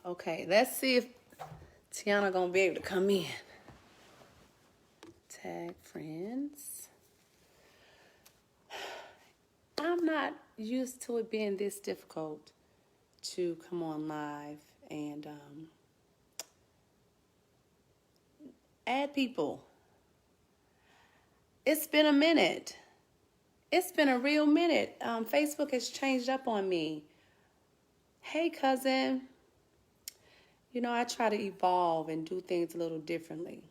Okay, let's see if Teonna gonna be able to come in. Tag friends. I'm not used to it being this difficult to come on live and add people. It's been a minute. It's been a real minute. Facebook has changed up on me. Hey, cousin. You know, I try to evolve and do things a little differently.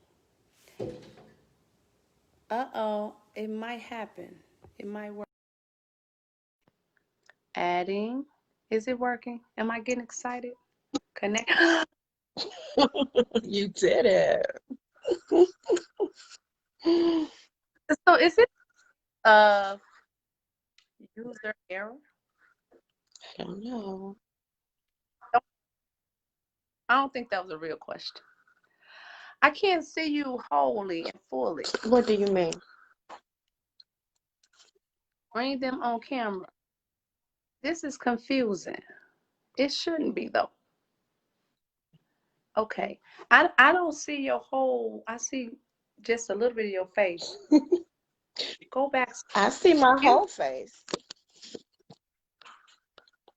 Uh-oh, it might happen. It might work. Adding. Is it working? Am I getting excited? Connect. You did it. So is it user error? I don't know. I don't think that was a real question. I can't see you wholly and fully. What do you mean? Bring them on camera. This is confusing. It shouldn't be though. Okay. I don't see your whole, I see just a little bit of your face. Go back. I see my whole face.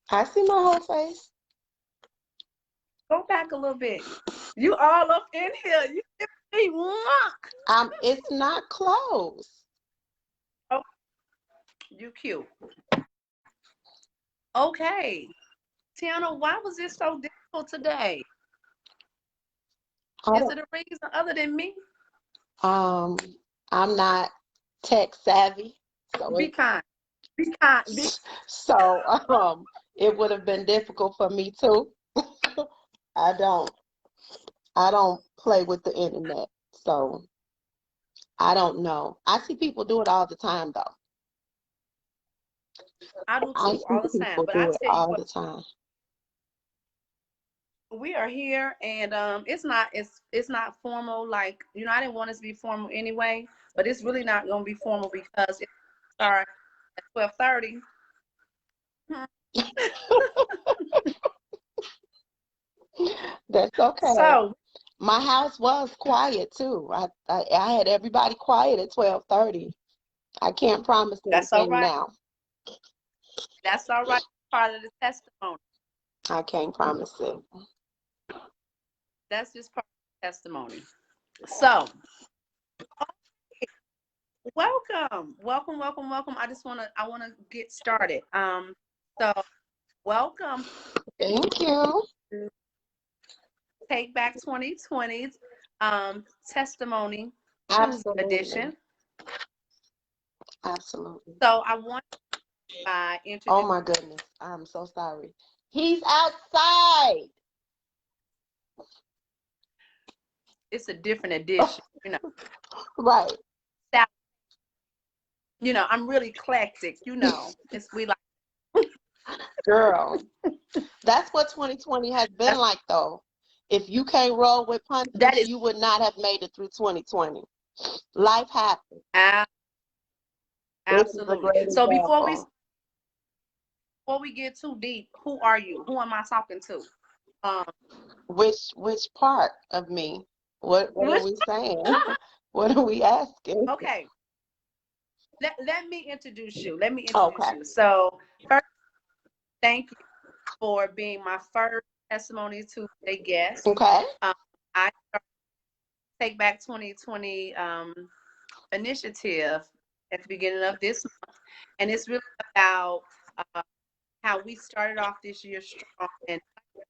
I see my whole face. Go back a little bit. You all up in here. You give me one. It's not close. Oh, you cute. Okay. Teonna, why was it so difficult today? Is it a reason other than me? I'm not tech savvy. So Be kind. Be kind. So it would have been difficult for me too. I don't play with the internet, so I don't know. I see people do it all the time though. I do I too, see all the time. people But do I it tell you all what, the time. we are here, and it's not formal. Like, you know, I didn't want us to be formal anyway, but it's really not going to be formal because it starts at 12:30. That's okay. So My house was quiet too. I had everybody quiet at 12:30. I can't promise that's all anything right. now. That's all right. Part of the testimony. I can't promise it. That's just part of the testimony. So, welcome. I want to get started. So welcome. Thank you. Take Back 2020's testimony Absolutely. edition. Absolutely. So I want to introduce. Oh my goodness. I'm so sorry. He's outside. It's a different edition, you know. Right. You know, I'm really eclectic, you know. We like. Girl, that's what 2020 has been like though. If you can't roll with punches, you would not have made it through 2020. Life happens. Absolutely. So before we get too deep, who are you? Who am I talking to? Which part of me? What are we saying? What are we asking? Okay. Let me introduce you. Okay. You. So first, thank you for being my first testimony Tuesday guest. Okay. I started Take Back 2020 initiative at the beginning of this month, and it's really about how we started off this year strong, and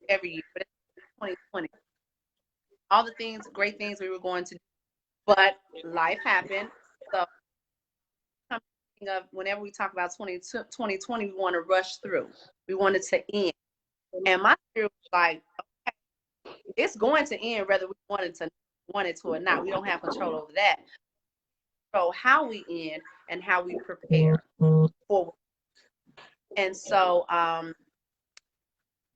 every year, but it's 2020. All the things, great things we were going to do, but life happened. So whenever we talk about 2020, we want to rush through. We want it to end. And my spirit was like, okay, it's going to end whether we want it to or not. We don't have control over that. So how we end and how we prepare forward. And so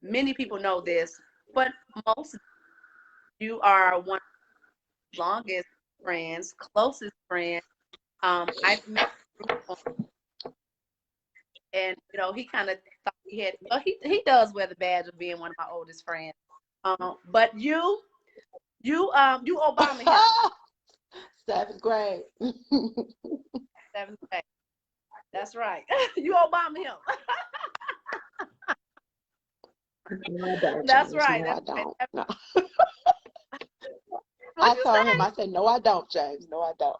many people know this, but most, you are one of the longest friends, closest friends. I've met and you know, he kind of thought he had, well, he does wear the badge of being one of my oldest friends. But you Obama him. 7th grade. 7th grade. That's right. You Obama him. No, I don't, That's James. right. No, I That's don't. right. No. What I you told him, say? I said, no, I don't, James. No, I don't.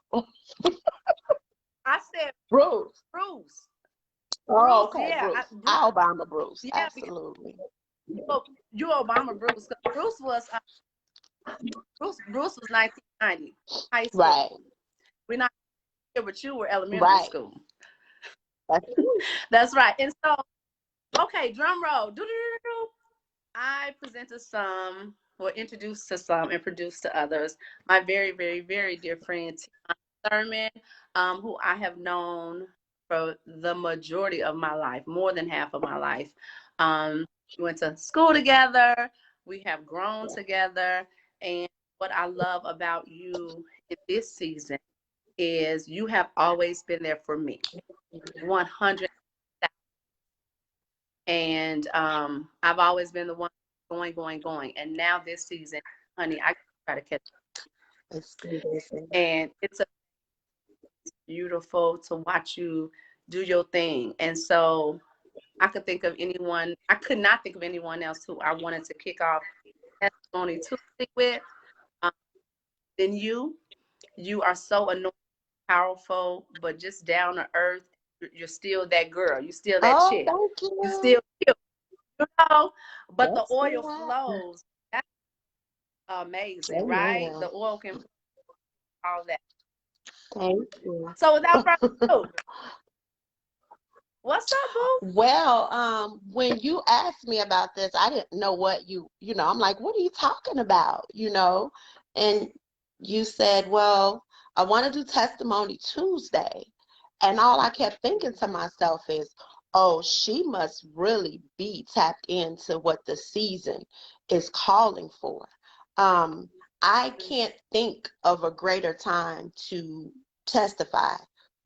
I said Bruce. Bruce. Oh, Bruce, okay, yeah. Bruce. Bruce, Alabama Bruce. yeah, because Absolutely. you Obama Bruce. 'Cause Bruce was 1990, high school. Right. We're not here, but you were elementary Right. school. That's true. That's right. And so, okay, drum roll. Do-do-do-do-do. I presented some, or introduced to some, and produced to others. My very, very, very dear friend Teonna Thurmond, who I have known for the majority of my life, more than half of my life. We went to school together. We have grown together. And what I love about you in this season is you have always been there for me, 100. And I've always been the one going, going, going. And now this season, honey, I try to catch up. It's amazing. And it's beautiful to watch you do your thing. And so I could not think of anyone else who I wanted to kick off Testimony Tuesday with than you. You are so anointed, powerful, but just down to earth. You're still that girl. You're still that Oh, chick. thank You you. still cute, but the That's oil good. flows. That's amazing, right? Amen. The oil can all that. Thank you. So without further ado, what's up, boo? Well, when you asked me about this, I didn't know what I'm like, what are you talking about? And you said, well, I want to do Testimony Tuesday. And all I kept thinking to myself is, oh, she must really be tapped into what the season is calling for. I can't think of a greater time to testify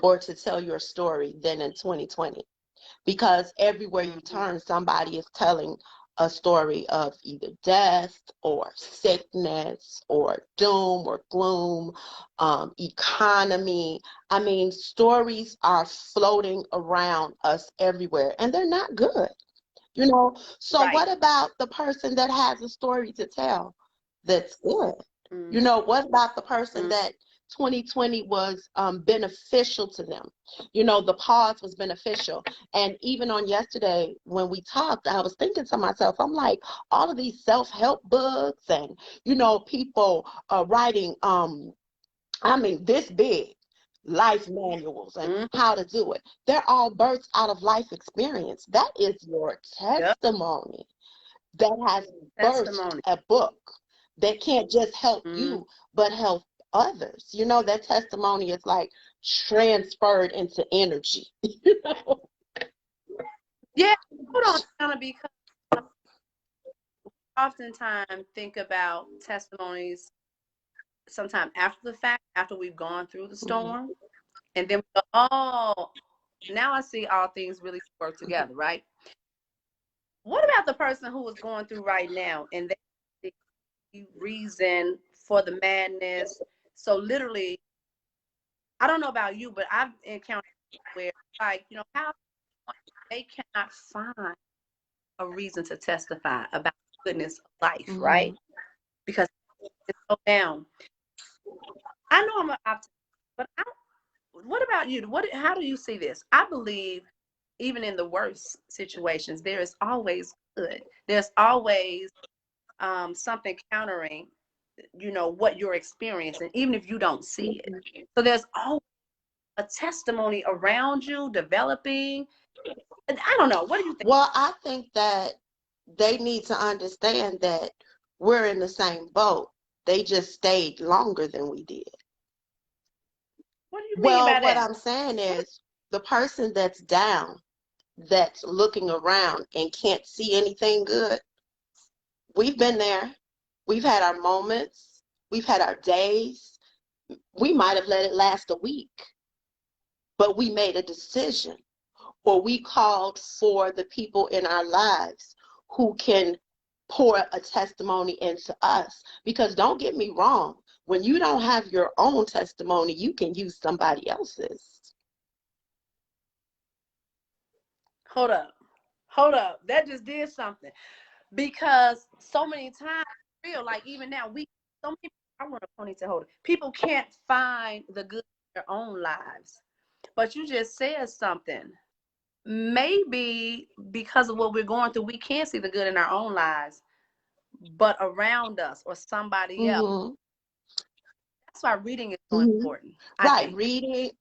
or to tell your story than in 2020, because everywhere you turn, somebody is telling a story of either death or sickness or doom or gloom, economy. I mean, stories are floating around us everywhere, and they're not good. So Right. what about the person that has a story to tell that's good? What about the person that 2020 was beneficial to them? The pause was beneficial. And even on yesterday when we talked, I was thinking to myself, I'm like, all of these self-help books and, people writing, this big life manuals and how to do it. They're all births out of life experience. That is your Yep. testimony that has birthed Testimony. a book that can't just help you, but help others. That testimony is like transferred into energy. Yeah, hold on, Tiana, because oftentimes think about testimonies sometime after the fact, after we've gone through the storm, and then we go, oh, now I see all things really work together, right? What about the person who is going through right now and they see reason for the madness? So literally, I don't know about you, but I've encountered where, like, how they cannot find a reason to testify about the goodness of life, right? Because it's so down. I know I'm an optimist, but what about you? How do you see this? I believe even in the worst situations, there is always good. There's always something countering, what you're experiencing, even if you don't see it. So there's always a testimony around you developing. I don't know. What do you think? Well, I think that they need to understand that we're in the same boat. They just stayed longer than we did. What do you mean Well, by what that? I'm saying is the person that's down, that's looking around and can't see anything good, we've been there. We've had our moments. We've had our days. We might have let it last a week, but we made a decision, or we called for the people in our lives who can pour a testimony into us. Because don't get me wrong, when you don't have your own testimony, you can use somebody else's. Hold up. That just did something. Because so many times, real, like even now, so many, I want a ponytail holder. People can't find the good in their own lives. But you just said something. Maybe because of what we're going through, we can't see the good in our own lives, but around us or somebody else. Mm-hmm. That's why reading is so Mm-hmm. important. Right, reading.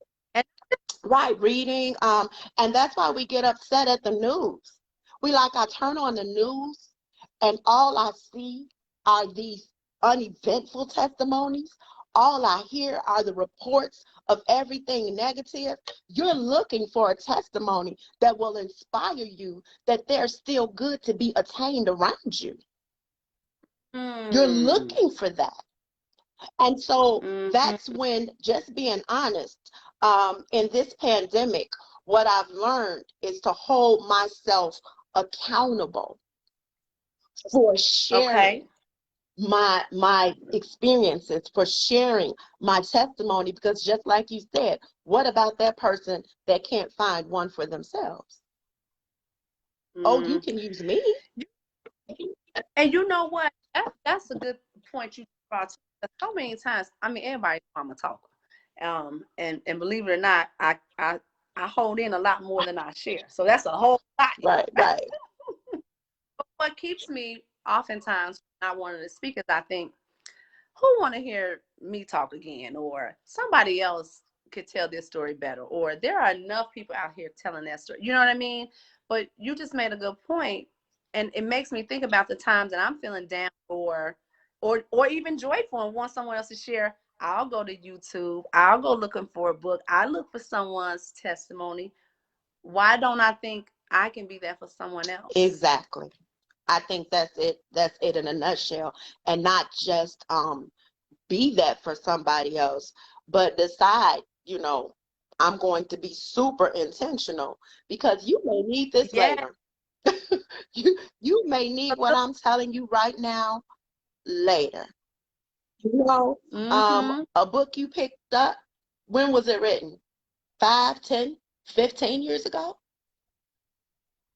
Right, reading. And that's why we get upset at the news. I turn on the news and all I see are these uneventful testimonies. All I hear are the reports of everything negative. You're looking for a testimony that will inspire you that there's still good to be attained around you. You're looking for that. And so that's when, just being honest, in this pandemic, what I've learned is to hold myself accountable for sharing my experiences, for sharing my testimony, because just like you said, what about that person that can't find one for themselves? Oh, you can use me. And you know what? That's a good point you brought. So many times, I mean, everybody know I'm a talker. And believe it or not, I hold in a lot more than I share. So that's a whole lot. Right. But what keeps me oftentimes not wanting to speak is I think, who want to hear me talk again? Or somebody else could tell this story better. Or there are enough people out here telling that story. You know what I mean? But you just made a good point. And it makes me think about the times that I'm feeling down or even joyful and want someone else to share. I'll go to YouTube. I'll go looking for a book. I look for someone's testimony. Why don't I think I can be there for someone else? Exactly. I think that's it. That's it in a nutshell. And not just be that for somebody else, but decide, I'm going to be super intentional, because you may need this later. You may need what I'm telling you right now later. A book you picked up, when was it written? 5, 10, 15 years ago?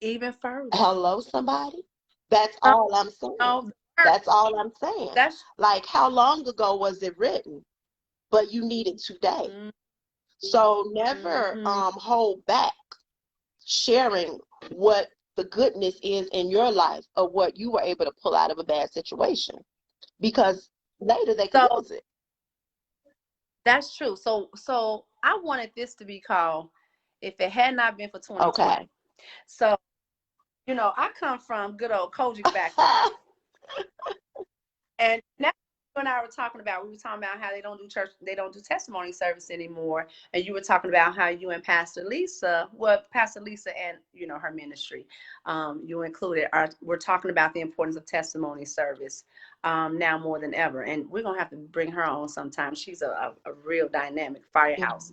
Even further. Hello, somebody? That's all I'm saying. That's all I'm saying. Like, how long ago was it written? But you need it today. So never hold back sharing what the goodness is in your life, or what you were able to pull out of a bad situation, because later they can use it. That's true. So I wanted this to be called "If It Had Not Been for 2020." Okay. So, I come from good old Kojic background. And now you and I we were talking about how they don't do testimony service anymore. And you were talking about how you and Pastor Lisa and her ministry, you included, we're talking about the importance of testimony service now more than ever. And we're gonna have to bring her on sometime. She's a real dynamic firehouse.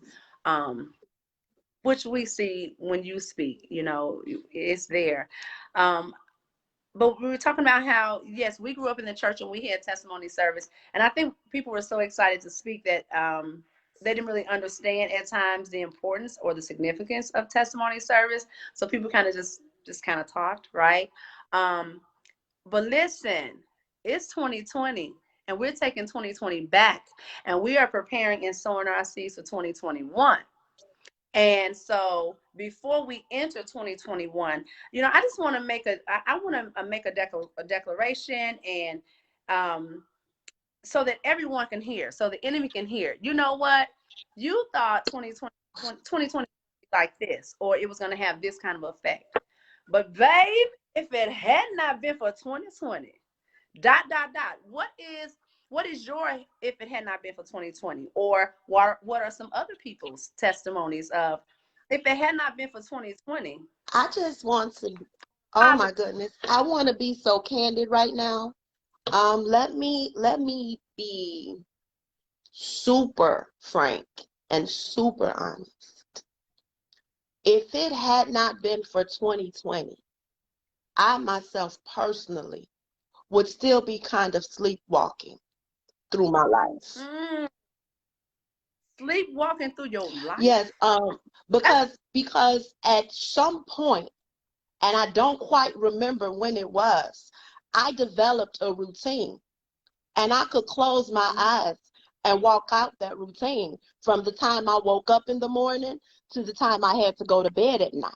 Which we see when you speak, it's there. But we were talking about how, yes, we grew up in the church and we had testimony service. And I think people were so excited to speak that they didn't really understand at times the importance or the significance of testimony service. So people kind of just kind of talked, right? But listen, it's 2020 and we're taking 2020 back, and we are preparing and sowing our seeds for 2021. And so before we enter 2021, I just want to make a declaration, and so that everyone can hear, so the enemy can hear. You know what? You thought 2020 like this, or it was going to have this kind of effect. But babe, if it had not been for 2020, ... What is your "if it had not been for 2020"? Or what are some other people's testimonies of if it had not been for 2020? I just want to, oh my goodness, I want to be so candid right now. Let me be super frank and super honest. If it had not been for 2020, I myself personally would still be kind of sleepwalking through my life. Sleepwalking through your life? Yes, because at some point, and I don't quite remember when it was, I developed a routine, and I could close my eyes and walk out that routine from the time I woke up in the morning to the time I had to go to bed at night.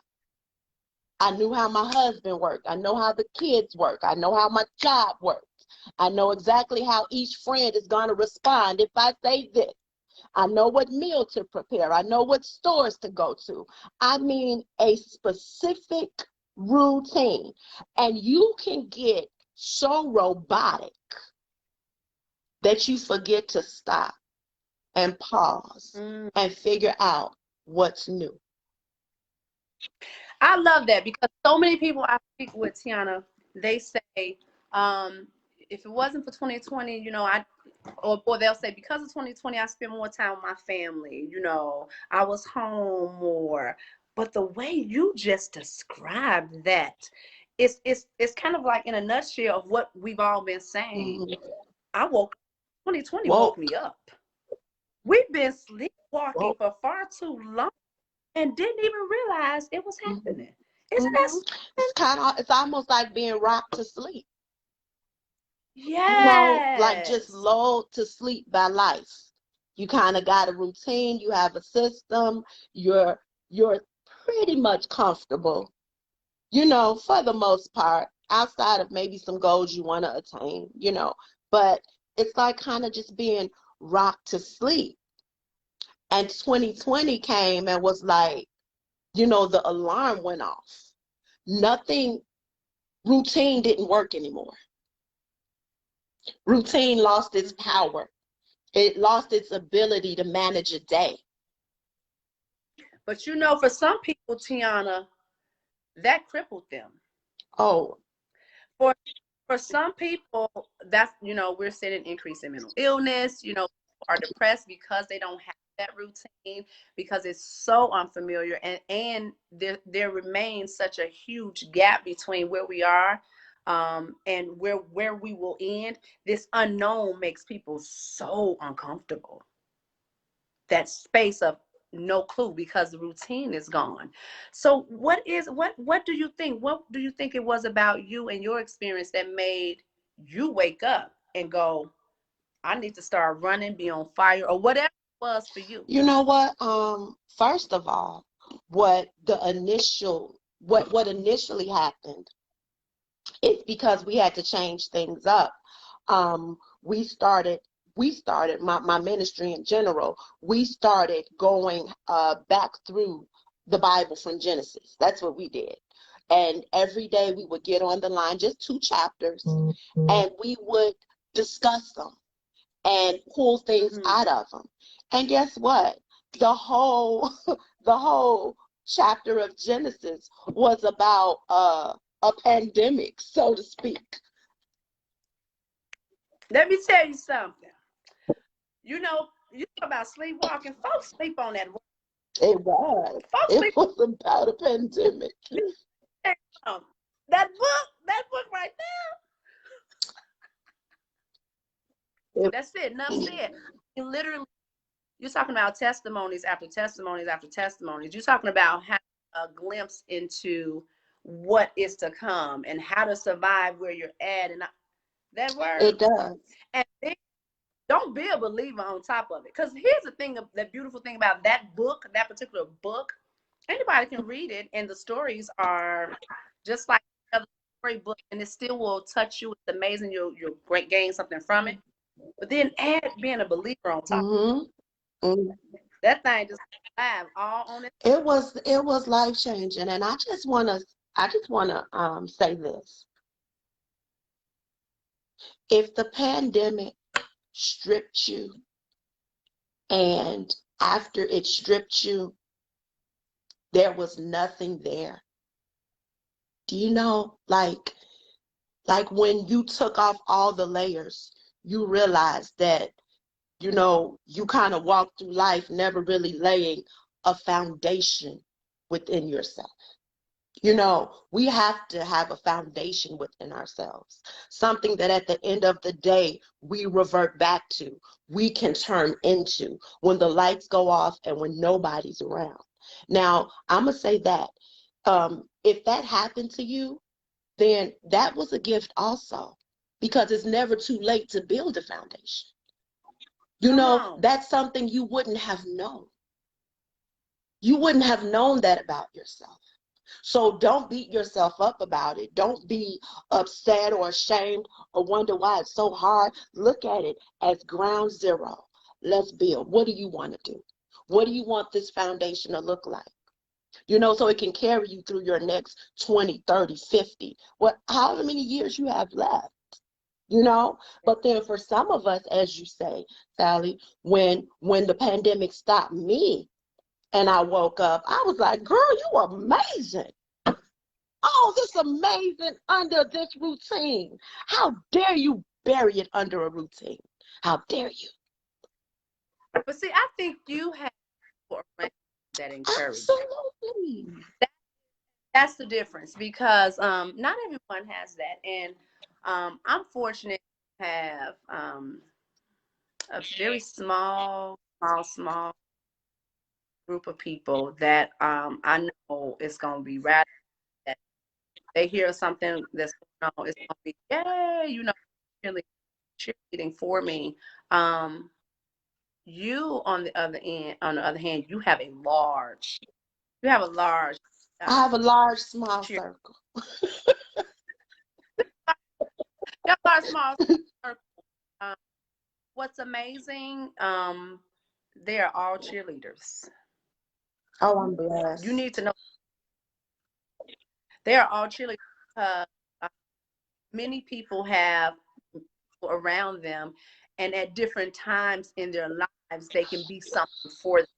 I knew how my husband worked. I know how the kids work. I know how my job works. I know exactly how each friend is going to respond if I say this. I know what meal to prepare. I know what stores to go to. I mean, a specific routine. And you can get so robotic that you forget to stop and pause and figure out what's new. I love that, because so many people I speak with, Teonna, they say, if it wasn't for 2020, or they'll say, because of 2020, I spent more time with my family, I was home more. But the way you just described that, it's kind of like in a nutshell of what we've all been saying. 2020 woke me up. We've been sleepwalking for far too long and didn't even realize it was happening. Isn't that? It's almost like being rocked to sleep. Yes. Like just lulled to sleep by life. You kind of got a routine, you have a system, you're pretty much comfortable, for the most part, outside of maybe some goals you want to attain, but it's like kind of just being rocked to sleep. And 2020 came and was like, the alarm went off. Routine didn't work anymore. Routine lost its power. It lost its ability to manage a day. But for some people, Teonna, that crippled them. Oh. For some people, that's, we're seeing an increase in mental illness, are depressed because they don't have that routine, because it's so unfamiliar, and there remains such a huge gap between where we are and where we will end. This unknown makes people so uncomfortable. That space of no clue, because the routine is gone. So what do you think? What do you think it was about you and your experience that made you wake up and go, I need to start running, be on fire, or whatever it was for you? You know what? First of all, what initially happened is because we had to change things up. We started my ministry in general. We started going back through the Bible from Genesis. That's what we did. And every day we would get on the line, just 2 chapters, and we would discuss them and pull things out of them. And guess what? The whole chapter of Genesis was about a pandemic, so to speak. Let me tell you something. You talk about sleepwalking. Folks sleep on that word. It was. It was about a pandemic. That book right there. That's it. Enough said. Literally, you're talking about testimonies after testimonies after testimonies. You're talking about having a glimpse into what is to come and how to survive where you're at. And that word. It does. And then, don't be a believer on top of it. Because here's the thing, the beautiful thing about that book, that particular book, anybody can read it, and the stories are just like another story book, and it still will touch you. It's amazing. You'll gain something from it. But then add being a believer on top. That thing just live all on it. It was life changing, and I just wanna say this. If the pandemic stripped you, and after it stripped you, there was nothing there. Do you know, like when you took off all the layers, you realized that, you kind of walked through life never really laying a foundation within yourself. You know, we have to have a foundation within ourselves, something that at the end of the day, we revert back to, we can turn into when the lights go off and when nobody's around. Now, I'm going to say that if that happened to you, then that was a gift also, because it's never too late to build a foundation. You know, that's something you wouldn't have known. You wouldn't have known that about yourself. So don't beat yourself up about it. Don't be upset or ashamed or wonder why it's so hard. Look at it as ground zero. Let's build. What do you want to do? What do you want this foundation to look like? You know, so it can carry you through your next 20, 30, 50, however many years you have left, you know? But then for some of us, as you say, Sally, when the pandemic stopped me and I woke up, I was like, girl, you amazing. Oh, this amazing under this routine. How dare you bury it under a routine? How dare you? But see, I think you have that encourage. Absolutely. That's the difference, because not everyone has that, and I'm fortunate to have a very small group of people that I know it's going to be radical. That they hear something that's going on, it's going to be, yay, you know, really cheerleading for me. You on the other hand, you have a large. I have a large small circle. You have a large small circle. What's amazing? They are all cheerleaders. Oh, I'm blessed. You need to know they are all cheerleaders, because many people have around them, and at different times in their lives, they can be something for them.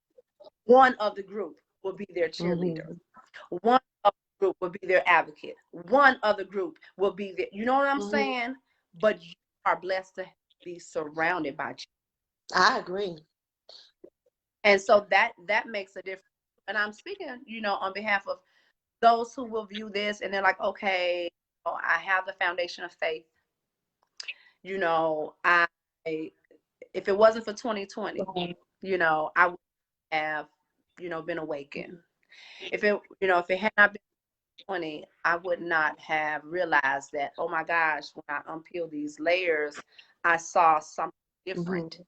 One of the group will be their cheerleader. Mm-hmm. One of the group will be their advocate. One other group will be there. You know what I'm saying? But you are blessed to be surrounded by cheerleaders. I agree. And so that makes a difference. And I'm speaking, you know, on behalf of those who will view this and they're like, okay, I have the foundation of faith. You know, if it wasn't for 2020, you know, I would have, you know, been awakened. If it had not been 20, I would not have realized that, oh my gosh, when I unpeeled these layers, I saw something different.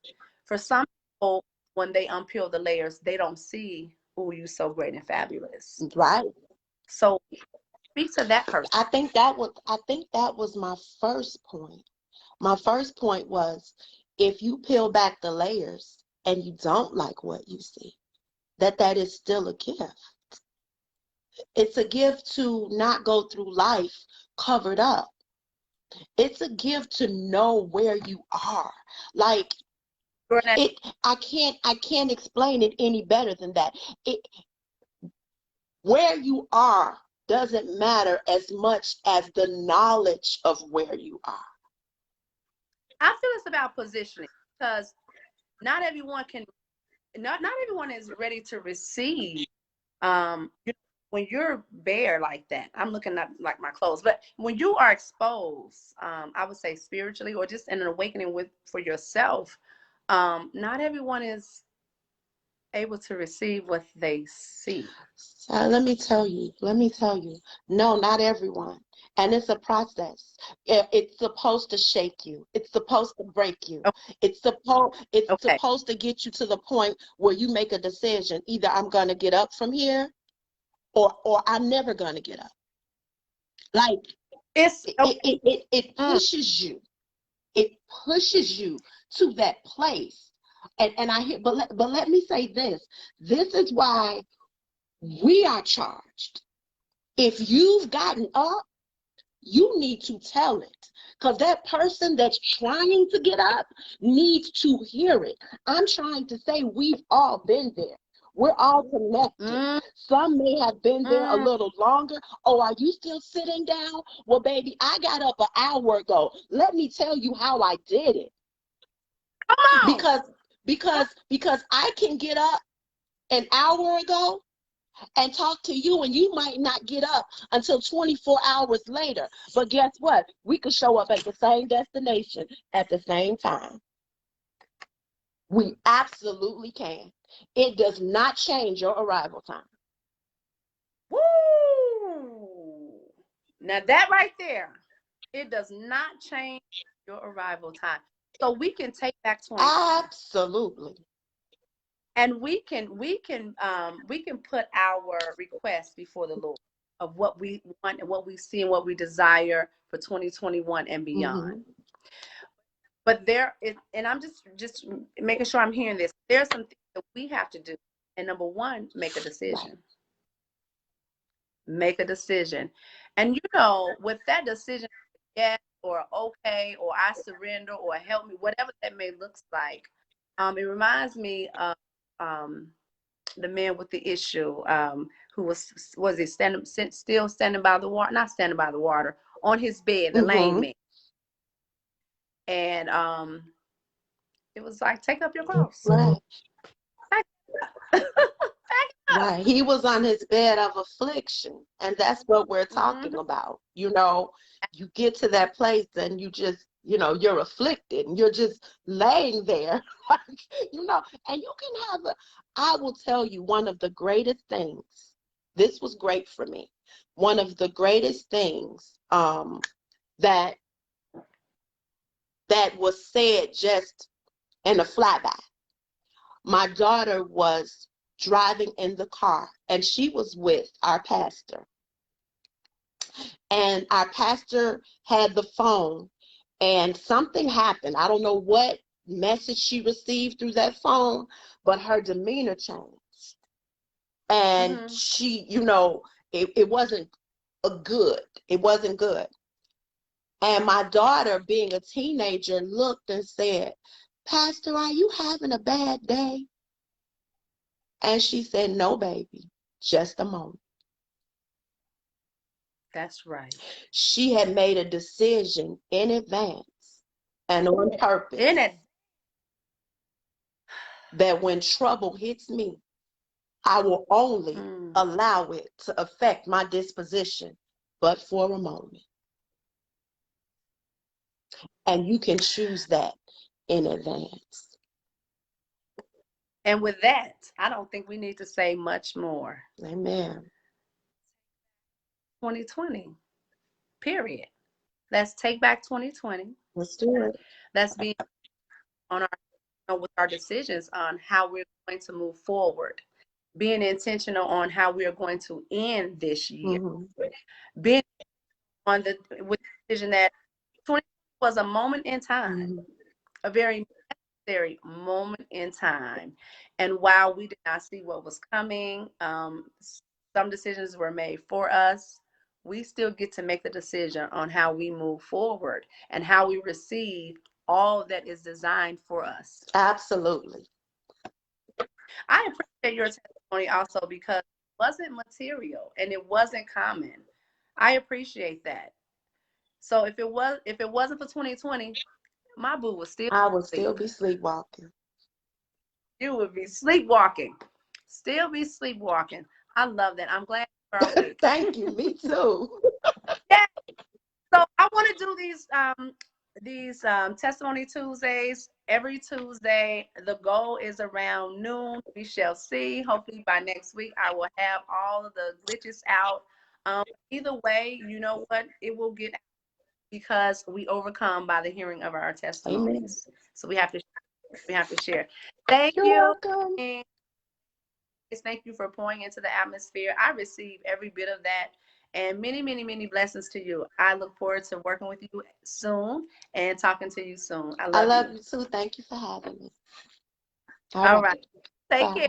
For some people, when they unpeel the layers, they don't see, oh, you so great and fabulous. Right. So speak to that person. I think that was my first point. My first point was, if you peel back the layers and you don't like what you see, that is still a gift. It's a gift to not go through life covered up. It's a gift to know where you are. Like, I can't explain it any better than that. Where you are doesn't matter as much as the knowledge of where you are. I feel it's about positioning, because not everyone is ready to receive. When you're bare like that, I'm looking at like my clothes, but when you are exposed, I would say spiritually or just in an awakening for yourself, not everyone is able to receive what they see. Let me tell you, no, not everyone. And it's a process. It's supposed to shake you. It's supposed to break you. Okay. It's supposed to get you to the point where you make a decision. Either I'm going to get up from here, or I'm never going to get up. Like, it pushes you. It pushes you to that place. And I hear, but let me say this. This is why we are charged. If you've gotten up, you need to tell it, because that person that's trying to get up needs to hear it. I'm trying to say we've all been there. We're all connected. Some may have been there a little longer. Oh, are you still sitting down? Well, baby, I got up an hour ago. Let me tell you how I did it. Because I can get up an hour ago and talk to you, and you might not get up until 24 hours later. But guess what? We could show up at the same destination at the same time. We absolutely can. It does not change your arrival time. Woo! Now that right there, it does not change your arrival time. So we can take back 2020. Absolutely. And we can put our requests before the Lord of what we want and what we see and what we desire for 2021 and beyond. Mm-hmm. But there is, and I'm just making sure I'm hearing this. There's some things that we have to do. And number one, make a decision. Right. Make a decision. And you know, with that decision, yes, or okay, or I surrender, or help me, whatever that may look like. It reminds me of the man with the issue, who was he still standing by the water, not standing by the water, on his bed, the lame Mm-hmm. man. And it was like, take up your cross. Right. Up. Right. He was on his bed of affliction. And that's what we're talking about. You know, you get to that place and you just, you know, you're afflicted and you're just laying there. You know, and you can have I will tell you, one of the greatest things, this was great for me. One of the greatest things that was said just in a flyby. My daughter was driving in the car, and she was with our pastor. And our pastor had the phone, and something happened. I don't know what message she received through that phone, but her demeanor changed. And she, you know, it wasn't good. It wasn't good. And my daughter, being a teenager, looked and said, "Pastor, are you having a bad day?" And she said, "No, baby, just a moment." That's right. She had made a decision in advance and on purpose In it. that when trouble hits me, I will only allow it to affect my disposition, but for a moment. And you can choose that in advance. And with that, I don't think we need to say much more. Amen. 2020, period. Let's take back 2020. Let's do it. Let's be on our, with our decisions on how we're going to move forward. Being intentional on how we are going to end this year. Being on with the decision that 2020 was a moment in time, a very necessary moment in time. And while we did not see what was coming, some decisions were made for us. We still get to make the decision on how we move forward and how we receive all that is designed for us. Absolutely. I appreciate your testimony also because it wasn't material and it wasn't common. I appreciate that. So if it wasn't for 2020, my boo would still I would still be sleepwalking. You would be sleepwalking. Still be sleepwalking. I love that. I'm glad you are awake. Thank you. Me too. Yeah. So I want to do these testimony Tuesdays every Tuesday. The goal is around noon. We shall see. Hopefully by next week I will have all of the glitches out. Either way, you know what? It will get out because we overcome by the hearing of our testimonies. Amen. So we have to share. Thank you. You're welcome. Thank you for pouring into the atmosphere. I receive every bit of that. And many, many, many blessings to you. I look forward to working with you soon and talking to you soon. I love you too. Thank you for having me. All right. Take Bye. care.